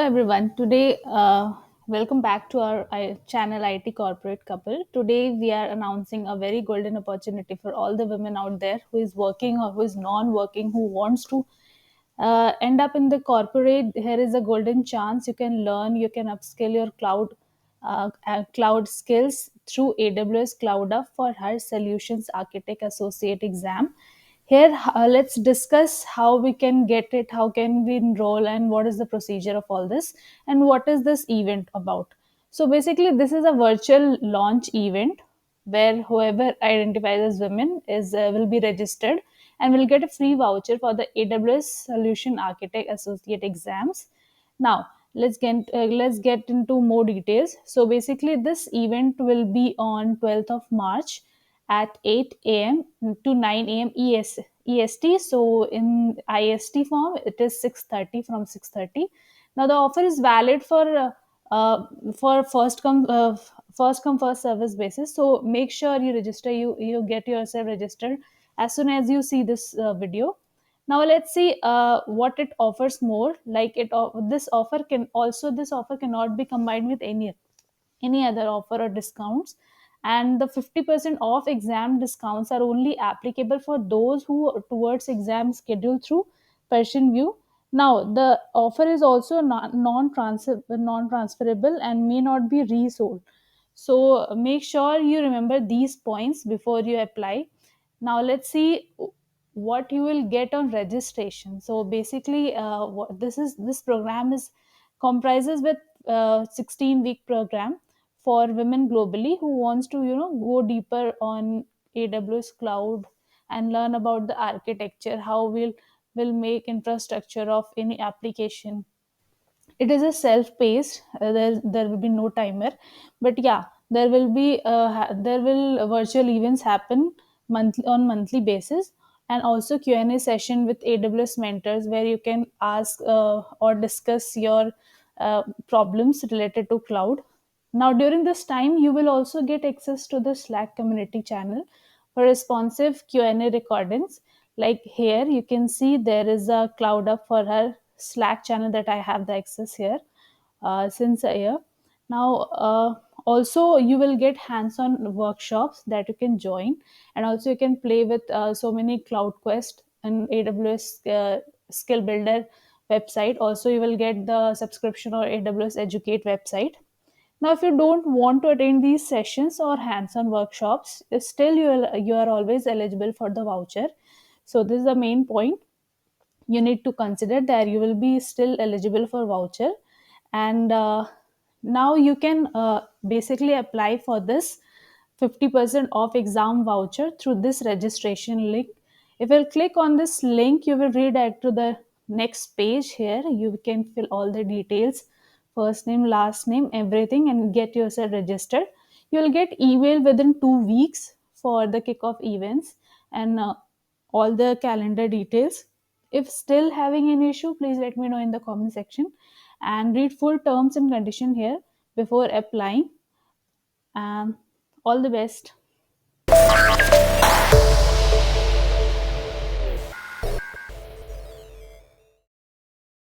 everyone. Welcome back to our channel IT Corporate Couple. Today we are announcing a very golden opportunity for all the women out there who is working or who is non-working, who wants to end up in the corporate. Here is a golden chance. You can learn, you can upskill your cloud skills through AWS CloudUp for her Solutions Architect Associate exam. Here, let's discuss how we can get it, how can we enroll, and what is the procedure of all this, and what is this event about. So, basically, this is a virtual launch event where whoever identifies as women is will be registered and will get a free voucher for the AWS Solution Architect Associate exams. Now, let's get into more details. So, basically, this event will be on 12th of March at 8 a.m. to 9 a.m. EST. So in IST form, it is 6:30 from 6:30. Now the offer is valid for first come first service basis. So make sure you register. You get yourself registered as soon as you see this video. Now let's see what it offers more. This offer cannot be combined with any other offer or discounts, and the 50% off exam discounts are only applicable for those who are towards exam scheduled through Persian View. Now the offer is also non-transferable and may not be resold, so make sure you remember these points before you apply. Now let's see what you will get on registration. So basically, this program is comprises with 16-week program for women globally who wants to go deeper on AWS cloud and learn about the architecture, how will make infrastructure of any application. It is a self-paced. There will be no timer, but yeah, there will virtual events happen monthly basis, and also Q&A session with AWS mentors where you can ask or discuss your problems related to cloud. Now during this time you will also get access to the Slack community channel for responsive Q&A recordings. Like here you can see there is a CloudUp for her Slack channel that I have the access here since a year. Now, also you will get hands-on workshops that you can join, and also you can play with so many Cloud Quest and AWS Skill Builder website. Also, you will get the subscription or AWS Educate website. Now, if you don't want to attend these sessions or hands-on workshops, still you are always eligible for the voucher. So this is the main point you need to consider, that you will be still eligible for voucher. And now you can basically apply for this 50% off exam voucher through this registration link. If you click on this link, you will redirect to the next page. Here you can fill all the details, first name, last name, everything, and get yourself registered. You'll get email within 2 weeks for the kickoff events and all the calendar details. If still having an issue, please let me know in the comment section, and read full terms and condition here before applying. um, all the best.